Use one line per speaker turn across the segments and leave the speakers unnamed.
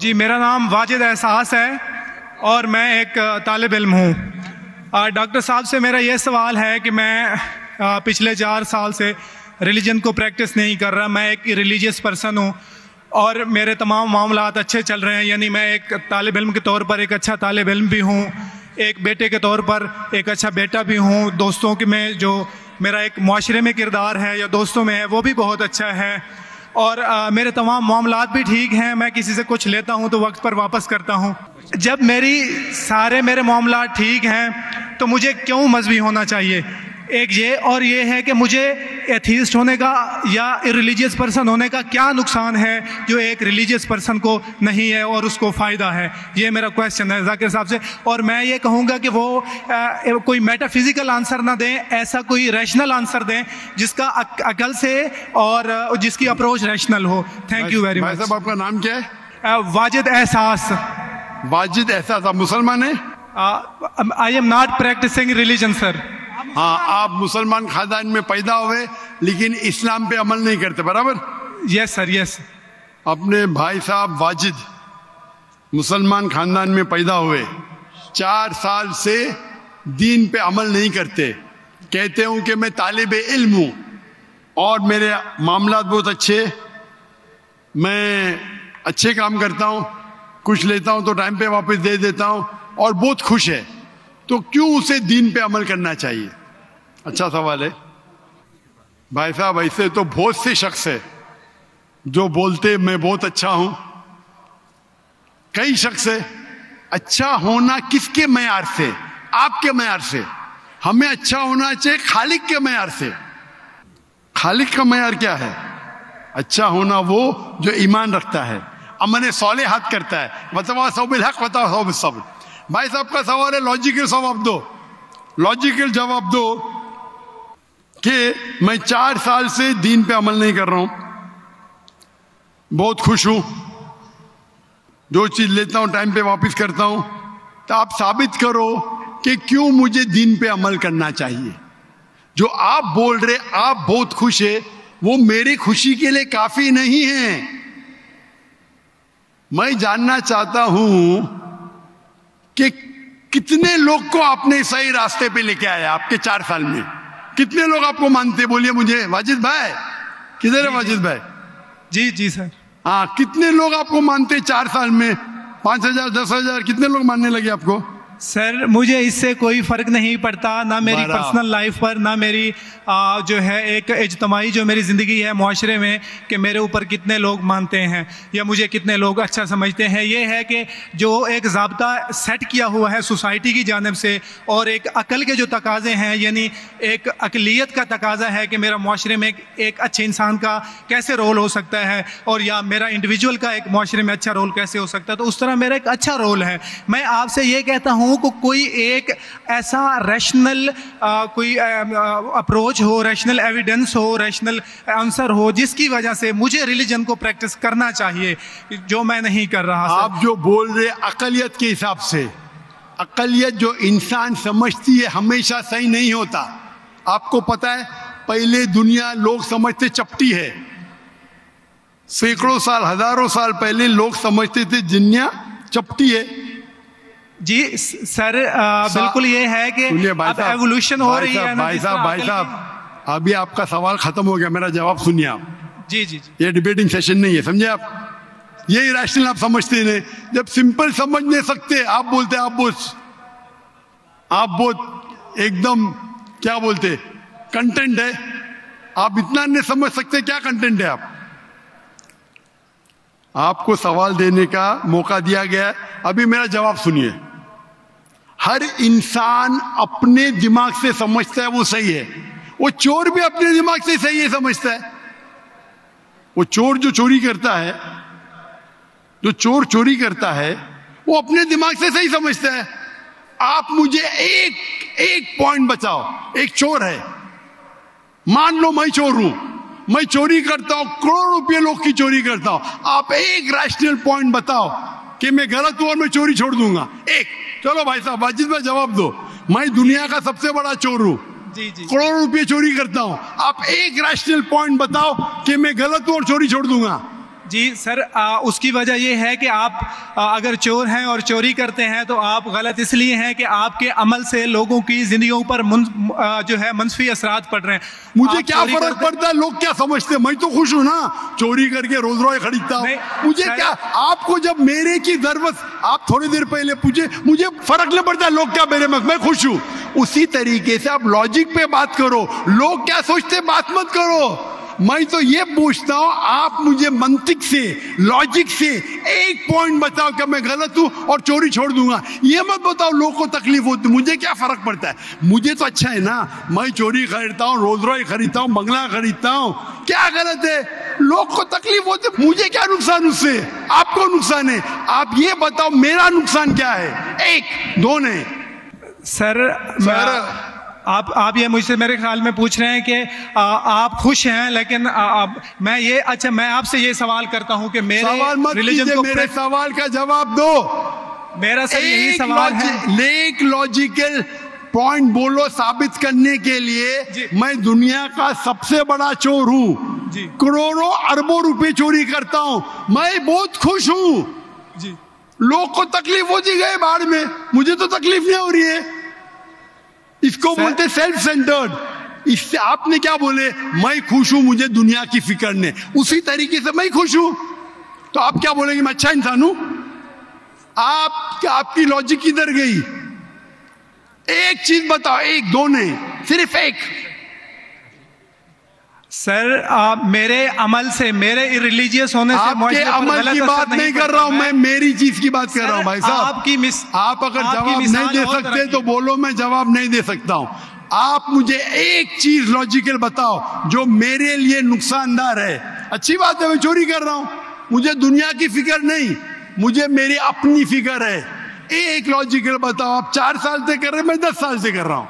जी, मेरा नाम वाजिद एहसास है और मैं एक तालिब इल्म हूँ। डॉक्टर साहब से मेरा ये सवाल है कि मैं पिछले 4 साल से रिलीजन को प्रैक्टिस नहीं कर रहा। मैं एक रिलीजियस पर्सन हूँ और मेरे तमाम मामलात अच्छे चल रहे हैं। यानी मैं एक तालिब इल्म के तौर पर एक अच्छा तालिब इल्म भी हूँ, एक बेटे के तौर पर एक अच्छा बेटा भी हूँ। दोस्तों के में जो मेरा एक मुआशरे में किरदार है या दोस्तों में है वो भी बहुत अच्छा है और मेरे तमाम मामलात भी ठीक हैं। मैं किसी से कुछ लेता हूं तो वक्त पर वापस करता हूं। जब मेरे मामलात ठीक हैं तो मुझे क्यों मजहबी होना चाहिए? एक ये और ये है कि मुझे एथीस्ट होने का या इरिलीजियस पर्सन होने का क्या नुकसान है जो एक रिलीजियस पर्सन को नहीं है और उसको फ़ायदा है? ये मेरा क्वेश्चन है जाकिर साहब से। और मैं ये कहूँगा कि वो कोई मेटाफिजिकल आंसर ना दें, ऐसा कोई रैशनल आंसर दें जिसका अकल से और जिसकी अप्रोच रैशनल हो। Thank you very much.
साहब आपका नाम क्या है?
वाजिद एहसास।
वाजिद एहसास, आप मुसलमान हैं?
I am not practising religion sir.
हाँ, आप मुसलमान खानदान में पैदा हुए लेकिन इस्लाम पे अमल नहीं करते, बराबर?
Yes sir, yes.
अपने भाई साहब वाजिद मुसलमान खानदान में पैदा हुए, 4 साल से दीन पे अमल नहीं करते, कहते हूं कि मैं तालिब इल्म हूं और मेरे मामलात बहुत अच्छे, मैं अच्छे काम करता हूं, कुछ लेता हूं तो टाइम पे वापस दे देता हूं और बहुत खुश है, तो क्यों उसे दीन पे अमल करना चाहिए? अच्छा सवाल है भाई साहब। ऐसे तो बहुत से शख्स है जो बोलते मैं बहुत अच्छा हूं। कई शख्स है। अच्छा होना किसके मयार से? आपके मयार से। हमें अच्छा होना चाहिए खालिक के मयार से। खालिक का मयार क्या है? अच्छा होना वो जो ईमान रखता है, अमल सालिहात करता है। वतवासौ बिल हक वतवासौ बिस सब्र। भाई साहब का सवाल है, लॉजिकल जवाब दो, लॉजिकल जवाब दो कि मैं 4 साल से दीन पे अमल नहीं कर रहा हूं, बहुत खुश हूं, जो चीज लेता हूं टाइम पे वापस करता हूं, तो आप साबित करो कि क्यों मुझे दीन पे अमल करना चाहिए। जो आप बोल रहे आप बहुत खुश है, वो मेरी खुशी के लिए काफी नहीं है। मैं जानना चाहता हूं कि कितने लोग को आपने सही रास्ते पे लेके आया आपके 4 साल में? कितने लोग आपको मानते? बोलिए मुझे। वाजिद भाई किधर है? वाजिद भाई
जी जी सर।
हाँ, कितने लोग आपको मानते 4 साल में? 5,000 10,000 कितने लोग मानने लगे आपको?
सर मुझे इससे कोई फ़र्क नहीं पड़ता, ना मेरी पर्सनल लाइफ पर, ना मेरी जो है एक इज्तमाही जो मेरी ज़िंदगी है मुआशरे में, कि मेरे ऊपर कितने लोग मानते हैं या मुझे कितने लोग अच्छा समझते हैं। ये है कि जो एक ज़ाब्ता सेट किया हुआ है सोसाइटी की जानिब से और एक अकल के जो तकाज़े हैं, यानी एक अकलियत का तकाज़ा है कि मेरा मुआशरे में एक अच्छे इंसान का कैसे रोल हो सकता है और या मेरा इंडिविजुअल का एक मुआशरे में अच्छा रोल कैसे हो सकता है, तो उस तरह मेरा एक अच्छा रोल है। मैं आपसे ये कहता हूँ को कोई एक ऐसा रैशनल कोई अप्रोच हो, रैशनल एविडेंस हो, रैशनल आंसर हो जिसकी वजह से मुझे रिलीजन को प्रैक्टिस करना चाहिए, जो मैं नहीं कर रहा।
आप जो बोल रहे अकलियत के हिसाब से, अकलियत जो इंसान समझती है हमेशा सही नहीं होता। आपको पता है पहले दुनिया लोग समझते चपटी है, सैकड़ों साल हजारों साल पहले लोग समझते थे दुनिया चपटी है।
जी सर, बिल्कुल ये है कि अब एवोल्यूशन हो रही है ना।
भाई साहब अभी आपका सवाल खत्म हो गया, मेरा जवाब सुनिए आप।
जी जी।
ये डिबेटिंग सेशन नहीं है, समझे आप? ये रैशनल आप समझते नहीं। जब सिंपल समझ नहीं सकते आप बोलते आप बहुत एकदम क्या बोलते कंटेंट है। आप इतना नहीं समझ सकते क्या कंटेंट है। आपको सवाल देने का मौका दिया गया है, अभी मेरा जवाब सुनिए। हर इंसान अपने दिमाग से समझता है वो सही है। वो चोर भी अपने दिमाग से सही है समझता है। वो चोर जो चोरी करता है, जो चोर चोरी करता है, वो अपने दिमाग से सही समझता है। आप मुझे एक पॉइंट बताओ। एक चोर है, मान लो मैं चोर हूं, मैं चोरी करता हूं, करोड़ों रुपये लोग की चोरी करता हूं। आप एक रैशनल पॉइंट बताओ कि मैं गलत हूं और मैं चोरी छोड़ दूंगा। एक। चलो भाई साहब वाजिद भाई जवाब दो। मैं दुनिया का सबसे बड़ा चोर हूं,
जी जी,
करोड़ों रुपये चोरी करता हूं। आप एक रैशनल पॉइंट बताओ कि मैं गलत हूं और चोरी छोड़ दूंगा।
जी सर, उसकी वजह ये है कि आप अगर चोर हैं और चोरी करते हैं तो आप गलत इसलिए हैं कि आपके अमल से लोगों की जिंदगियों पर जो है मंफी असरात पड़ रहे हैं।
मुझे क्या फर्क पड़ता है लोग क्या समझते हैं, मैं तो खुश हूं ना, चोरी करके रोज रोज खरीदता हूं, मुझे क्या। आपको जब मेरे की जरूरत, आप थोड़ी देर पहले पूछे, मुझे फर्क नहीं पड़ता लोग क्या मेरे में, मैं खुश हूं। उसी तरीके से आप लॉजिक पे बात करो, लोग क्या सोचते बात मत करो। मैं तो ये पूछता हूं, आप मुझे मंतिक से, लॉजिक से एक पॉइंट बताओ कि मैं गलत हूं और चोरी छोड़ दूंगा। ये मत बताओ लोगों को तकलीफ होती, मुझे क्या फर्क पड़ता है, मुझे तो अच्छा है ना। मैं चोरी खरीदता हूं, रोज रोज खरीदता हूं, बंगला खरीदता हूं, क्या गलत है? लोग को तकलीफ होती, मुझे क्या नुकसान उससे, आपको नुकसान है। आप ये बताओ मेरा नुकसान क्या है? एक दो नहीं
सर, आप ये मुझसे मेरे ख्याल में पूछ रहे हैं कि आप खुश हैं, लेकिन मैं आपसे ये सवाल करता हूं कि मेरे
सवाल मत कीजिए, मेरे सवाल का जवाब दो।
मेरा सर यही सवाल है।
एक लॉजिकल पॉइंट बोलो साबित करने के लिए। मैं दुनिया का सबसे बड़ा चोर हूं, करोड़ों अरबों रुपए चोरी करता हूं, मैं बहुत खुश हूं जी। लोग को तकलीफ होती गए बाढ़ में, मुझे तो तकलीफ नहीं हो रही है। इसको बोलते सेल्फ सेंटर्ड। इससे आपने क्या बोले, मैं खुश हूं, मुझे दुनिया की फिक्र नहीं, उसी तरीके से मैं खुश हूं, तो आप क्या बोलेंगे मैं अच्छा इंसान हूं? आपकी लॉजिक किधर गई? एक चीज बताओ, एक दो नहीं, सिर्फ एक।
सर, मेरे अमल से, मेरे रिलीजियस होने से,
आपके अमल की बात नहीं कर रहा हूं मैं, मेरी चीज की बात कर रहा हूं भाई साहब। आप अगर जवाब नहीं दे सकते तो बोलो, मैं जवाब नहीं दे सकता हूं। आप मुझे एक चीज लॉजिकल बताओ जो मेरे लिए नुकसानदार है। अच्छी बात है, मैं चोरी कर रहा हूं, मुझे दुनिया की फिक्र नहीं, मुझे मेरी अपनी फिक्र है। एक लॉजिकल बताओ। आप 4 साल से कर रहे हैं, मैं 10 साल से कर रहा हूं।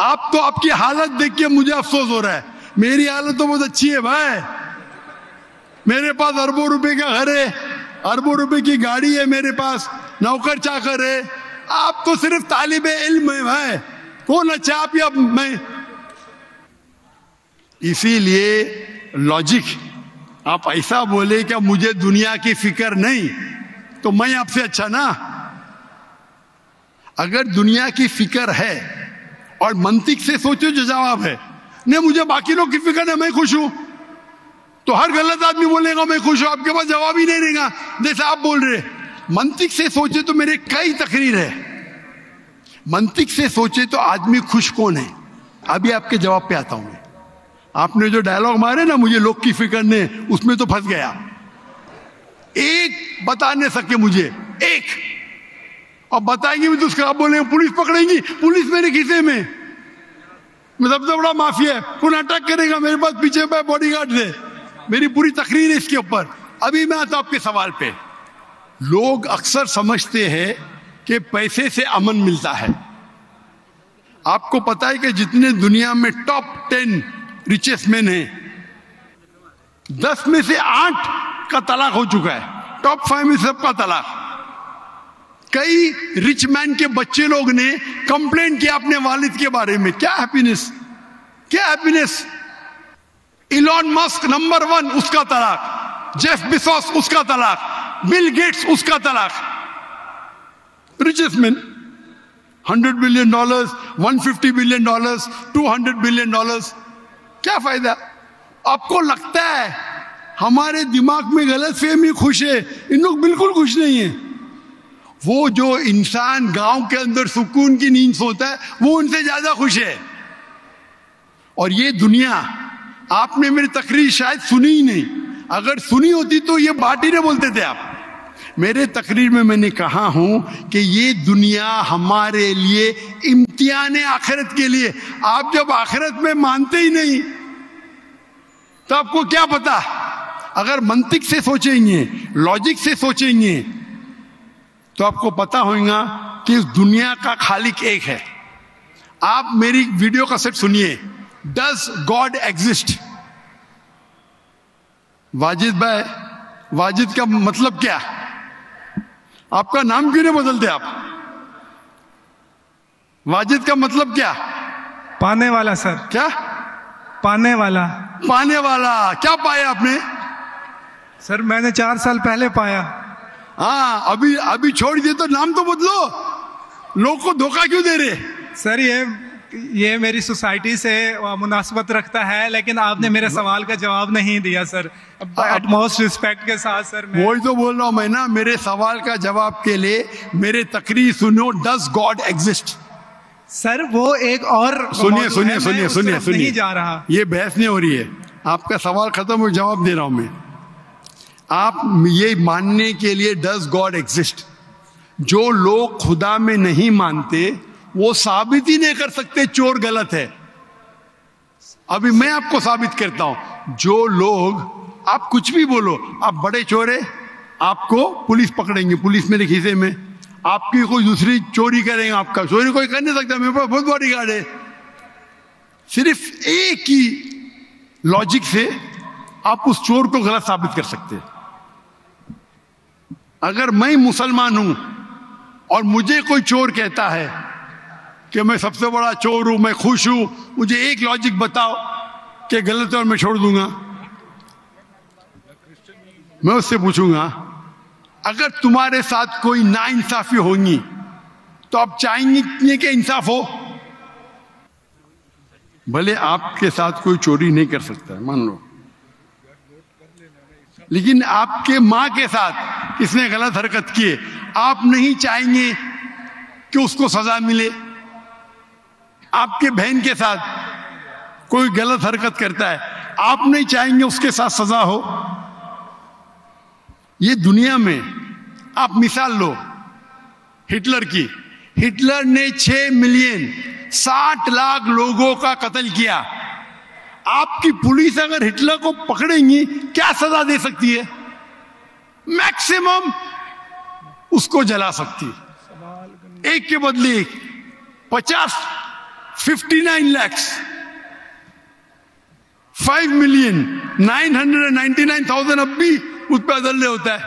आप तो आपकी हालत देख के मुझे अफसोस हो रहा है, मेरी हालत तो बहुत अच्छी है भाई। मेरे पास अरबों रुपए का घर है, अरबों रुपए की गाड़ी है मेरे पास, नौकर चाकर है। आप तो सिर्फ तालिबे इल्म है भाई, कौन अच्छा आप या मैं? इसीलिए लॉजिक, आप ऐसा बोले क्या मुझे दुनिया की फिक्र नहीं, तो मैं आपसे अच्छा ना। अगर दुनिया की फिक्र है और मंतिक से सोचो जो जवाब है, नहीं मुझे बाकी लोग की फिक्र है, मैं खुश हूं, तो हर गलत आदमी बोलेगा मैं खुश हूं, आपके पास जवाब ही नहीं रहेगा जैसे आप बोल रहे। मंतिक से सोचे तो मेरे कई तकरीर है, मंतिक से सोचे तो आदमी खुश कौन है? अभी आपके जवाब पे आता हूं मैं। आपने जो डायलॉग मारे ना, मुझे लोग की फिक्र नहीं, उसमें तो फंस गया। एक बता नहीं सके मुझे, एक, और बताएंगे भी तो उसका आप बोलेंगे पुलिस पकड़ेगी, पुलिस मेरे खीसे में, मैं सबसे बड़ा माफिया है, कौन अटैक करेगा, मेरे पास पीछे पे बॉडीगार्ड है। मेरी पूरी तकरीर है इसके ऊपर। अभी मैं आता हूं आपके सवाल पे। लोग अक्सर समझते हैं कि पैसे से अमन मिलता है। आपको पता है कि जितने दुनिया में टॉप 10 रिचेस्ट मैन हैं, 10 में से 8 का तलाक हो चुका है, टॉप 5 में सबका तलाक। कई रिच मैन के बच्चे लोग ने कंप्लेंट किया अपने वालिद के बारे में, क्या हैप्पीनेस, क्या हैप्पीनेस। इलॉन मस्क नंबर 1, उसका तलाक, जेफ बेजोस उसका तलाक, बिल गेट्स उसका तलाक। Richest man, $100 billion, $150 billion, $200 billion, क्या फायदा? आपको लगता है हमारे दिमाग में गलत फहमी, खुश है, इन लोग बिल्कुल खुश नहीं है। वो जो इंसान गांव के अंदर सुकून की नींद सोता है, वो उनसे ज्यादा खुश है। और ये दुनिया, आपने मेरी तकरीर शायद सुनी ही नहीं, अगर सुनी होती तो ये बात ही नहीं बोलते थे आप। मेरे तकरीर में मैंने कहा हूं कि ये दुनिया हमारे लिए इम्तिहान है आखिरत के लिए। आप जब आखिरत में मानते ही नहीं तो आपको क्या पता? अगर मंतिक से सोचेंगे, लॉजिक से सोचेंगे, तो आपको पता होगा कि इस दुनिया का खालिक एक है। आप मेरी वीडियो का सेट सुनिए, डज गॉड एग्जिस्ट? वाजिद भाई, वाजिद का मतलब क्या? आपका नाम क्यों नहीं बदलते आप? वाजिद का मतलब क्या?
पाने वाला सर।
क्या?
पाने वाला।
पाने वाला। क्या पाया आपने?
सर मैंने 4 साल पहले पाया।
हाँ, अभी छोड़ दिए तो नाम तो बदलो, लोग को धोखा क्यों दे रहे?
सर ये मेरी सोसाइटी से मुनासबत रखता है, लेकिन आपने मेरे सवाल का जवाब नहीं दिया सर। एटमोस्ट रिस्पेक्ट के साथ सर,
वही तो बोल रहा हूं मैं ना, मेरे सवाल का जवाब के लिए मेरे तकरीर सुनो। Does God exist?
सर वो एक और
सुनिए
नहीं जा रहा,
ये बहस नहीं हो रही है। आपका सवाल खत्म हो, जवाब दे रहा हूं मैं। आप ये मानने के लिए डज गॉड एग्जिस्ट, जो लोग खुदा में नहीं मानते वो साबित ही नहीं कर सकते चोर गलत है। अभी मैं आपको साबित करता हूं। जो लोग, आप कुछ भी बोलो, आप बड़े चोर है, आपको पुलिस पकड़ेंगे, पुलिस मेरे खीसे में, आपकी कोई दूसरी चोरी करेंगे, आपका चोरी कोई कर नहीं सकता, मेरे पास बहुत बड़ी गार्ड है। सिर्फ एक ही लॉजिक से आप उस चोर को गलत साबित कर सकते हैं। अगर मैं मुसलमान हूं और मुझे कोई चोर कहता है कि मैं सबसे बड़ा चोर हूं, मैं खुश हूं, मुझे एक लॉजिक बताओ कि गलत है और मैं छोड़ दूंगा। मैं उससे पूछूंगा, अगर तुम्हारे साथ कोई नाइंसाफी होगी तो आप चाहेंगे कि इंसाफ हो? भले आपके साथ कोई चोरी नहीं कर सकता है, मान लो, लेकिन आपके मां के साथ किसने गलत हरकत की है, आप नहीं चाहेंगे कि उसको सजा मिले? आपके बहन के साथ कोई गलत हरकत करता है, आप नहीं चाहेंगे उसके साथ सजा हो? ये दुनिया में आप मिसाल लो हिटलर की। हिटलर ने 6 मिलियन 60 लाख लोगों का कत्ल किया। आपकी पुलिस अगर हिटलर को पकड़ेंगी क्या सजा दे सकती है? मैक्सिमम उसको जला सकती है, एक के बदले एक। 59 लाख 5,999,000 अब भी उस पर अदल्य होता है।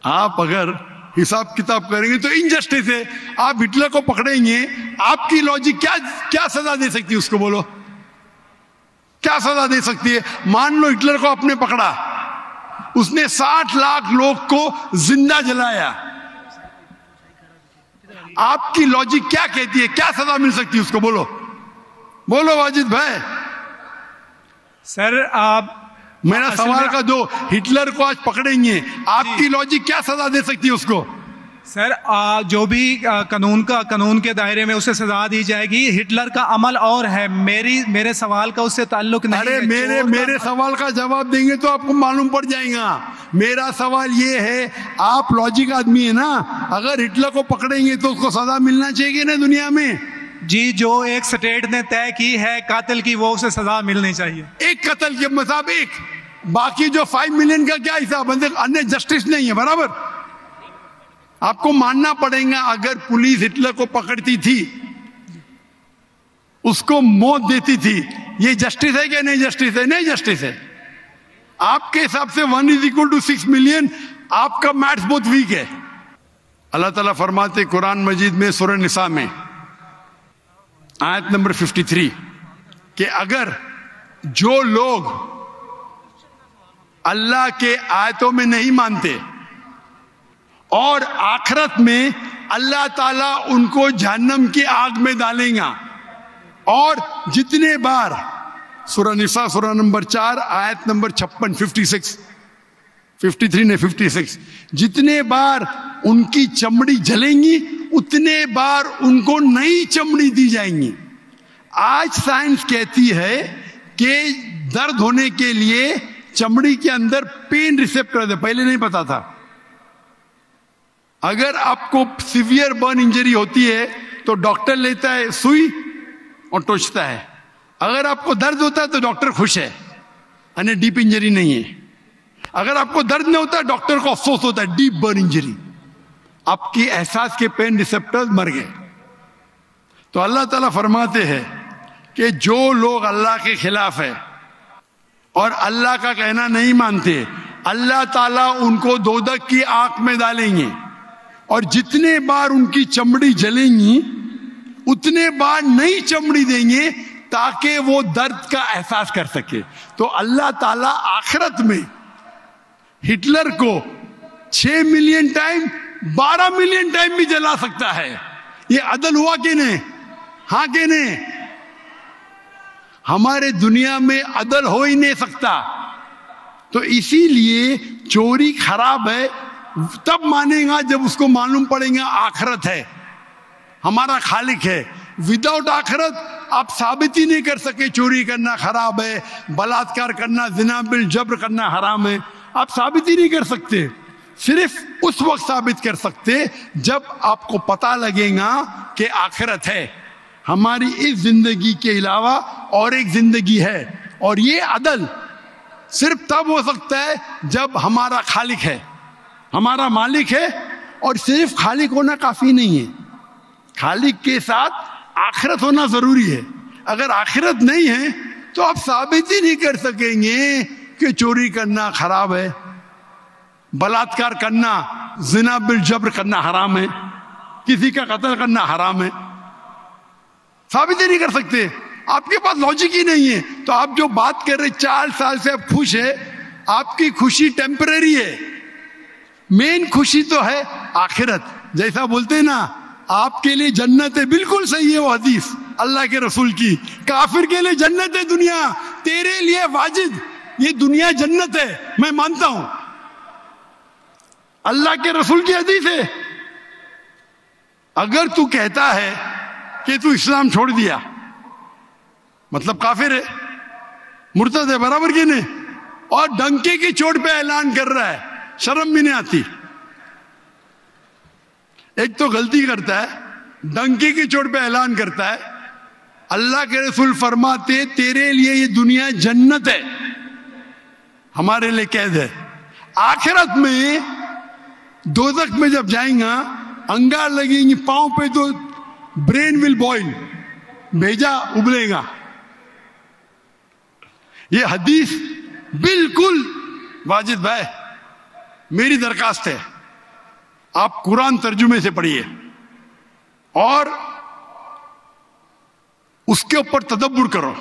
आप अगर हिसाब किताब करेंगे तो इनजस्टिस है। आप हिटलर को पकड़ेंगे, आपकी लॉजिक क्या सजा दे सकती है उसको? बोलो, क्या सजा दे सकती है? मान लो हिटलर को आपने पकड़ा, उसने 60 लाख लोग को जिंदा जलाया, आपकी लॉजिक क्या कहती है? क्या सजा मिल सकती है उसको? बोलो बोलो वाजिद भाई।
सर आप
मेरा सवाल का दो, हिटलर को आज पकड़ेंगे, आपकी लॉजिक क्या सजा दे सकती है उसको?
सर जो भी कानून के दायरे में उसे सजा दी जाएगी। हिटलर का अमल और है, मेरे सवाल का उससे ताल्लुक नहीं है।
अरे मेरे सवाल का जवाब देंगे तो आपको मालूम पड़ जाएगा। मेरा सवाल ये है, आप लॉजिक आदमी है ना, अगर हिटलर को पकड़ेंगे तो उसको सजा मिलना चाहिए ना दुनिया में?
जी, जो एक स्टेट ने तय की है कातिल की, वो उसे सजा मिलनी चाहिए।
एक कत्ल के मतलब एक, बाकी जो 5 मिलियन का क्या हिसाब? अन्य जस्टिस नहीं है, बराबर? आपको मानना पड़ेगा, अगर पुलिस हिटलर को पकड़ती थी, उसको मौत देती थी, ये जस्टिस है क्या? नहीं जस्टिस है, नहीं जस्टिस है। आपके हिसाब से 1 = 6 मिलियन, आपका मैथ्स बहुत वीक है। अल्लाह ताला फरमाते कुरान मजीद में सूरह निसा में आयत नंबर 53 कि अगर जो लोग अल्लाह के आयतों में नहीं मानते और आखिरत में अल्लाह ताला उनको जहन्नम की आग में डालेगा, और जितने बार, सूरह निसा सूरह नंबर 4 आयत नंबर 56, 53 ने 56, जितने बार उनकी चमड़ी जलेंगी उतने बार उनको नई चमड़ी दी जाएंगी। आज साइंस कहती है कि दर्द होने के लिए चमड़ी के अंदर पेन रिसेप्टर है, पहले नहीं पता था। अगर आपको सीवियर बर्न इंजरी होती है तो डॉक्टर लेता है सुई और टोचता है। अगर आपको दर्द होता है तो डॉक्टर खुश है, यानी डीप इंजरी नहीं है। अगर आपको दर्द नहीं होता, डॉक्टर को अफसोस होता है, डीप बर्न इंजरी, आपकी एहसास के पेन रिसेप्टर्स मर गए। तो अल्लाह ताला फरमाते हैं कि जो लोग अल्लाह के खिलाफ है और अल्लाह का कहना नहीं मानते, अल्लाह ताला उनको दोजख की आग में डालेंगे, और जितने बार उनकी चमड़ी जलेंगी उतने बार नई चमड़ी देंगे ताकि वो दर्द का एहसास कर सके। तो अल्लाह ताला आखिरत में हिटलर को 6 मिलियन टाइम 12 मिलियन टाइम भी जला सकता है। ये अदल हुआ कि नहीं? हाँ कि नहीं? हमारे दुनिया में अदल हो ही नहीं सकता। तो इसीलिए चोरी खराब है तब मानेगा जब उसको मालूम पड़ेगा आखिरत है, हमारा खालिक है। विदाउट आखिरत आप साबित ही नहीं कर सके चोरी करना खराब है, बलात्कार करना, जिना बिल जब्र करना हराम है। आप साबित ही नहीं कर सकते। सिर्फ उस वक्त साबित कर सकते जब आपको पता लगेगा कि आखिरत है, हमारी इस जिंदगी के अलावा और एक जिंदगी है। और ये अदल सिर्फ तब हो सकता है जब हमारा खालिक है, हमारा मालिक है। और सिर्फ खालिक होना काफी नहीं है, खालिक के साथ आखिरत होना जरूरी है। अगर आखिरत नहीं है तो आप साबित ही नहीं कर सकेंगे कि चोरी करना खराब है, बलात्कार करना, जिना बिल जब्र करना हराम है, किसी का कत्ल करना हराम है। साबित ही नहीं कर सकते, आपके पास लॉजिक ही नहीं है। तो आप जो बात कर रहे 4 साल से आप खुश है, आपकी खुशी टेम्परेरी है। मेन खुशी तो है आखिरत। जैसा बोलते हैं ना, आपके लिए जन्नत है, बिल्कुल सही है वो हदीस अल्लाह के रसूल की। काफिर के लिए जन्नत है दुनिया, तेरे लिए वाजिद ये दुनिया जन्नत है, मैं मानता हूं। अल्लाह के रसूल की हदीस है। अगर तू कहता है कि तू इस्लाम छोड़ दिया, मतलब काफिर है, मुर्तद है, बराबर की नहीं, और डंके की चोट पे ऐलान कर रहा है, शर्म भी नहीं आती। एक तो गलती करता है, डंके की चोट पे ऐलान करता है। अल्लाह के रसूल फरमाते तेरे लिए ये दुनिया जन्नत है, हमारे लिए कैद है। आखिरत में दोजख में जब जाएगा, अंगार लगेंगी पांव पे तो ब्रेन विल बॉइल, भेजा उबलेगा। ये हदीस बिल्कुल वाजिद भाई, मेरी दरखास्त है आप कुरान तर्जुमे से पढ़िए और उसके ऊपर तदब्बुर करो।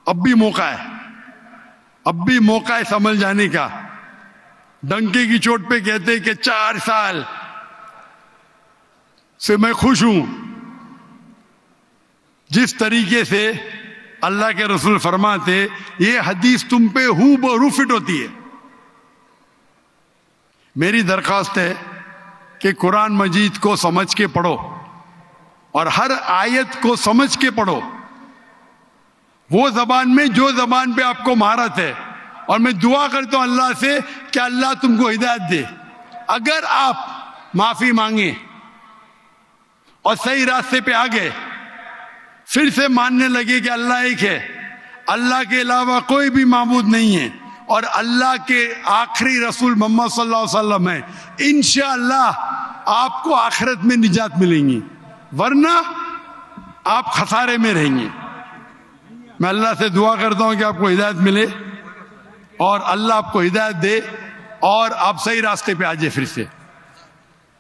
अब भी मौका है, अब भी मौका है समझ जाने का। डंके की चोट पे कहते कि 4 साल से मैं खुश हूं। जिस तरीके से अल्लाह के रसूल फरमाते, ये हदीस तुम पे हूबहू फिट होती है। मेरी दरखास्त है कि कुरान मजीद को समझ के पढ़ो और हर आयत को समझ के पढ़ो, वो जबान में जो जबान पे आपको महारत है। और मैं दुआ करता हूं अल्लाह से कि अल्लाह तुमको हिदायत दे। अगर आप माफी मांगे और सही रास्ते पे आ गए, फिर से मानने लगे कि अल्लाह एक है, अल्लाह के अलावा कोई भी माबूद नहीं है और अल्लाह के आखिरी रसूल मोहम्मद सल्लल्लाहु अलैहि वसल्लम है, इंशाअल्लाह आपको आखिरत में निजात मिलेंगी, वरना आप खसारे में रहेंगे। मैं अल्लाह से दुआ करता हूं कि आपको हिदायत मिले और अल्लाह आपको हिदायत दे और आप सही रास्ते पे आ जाए फिर से।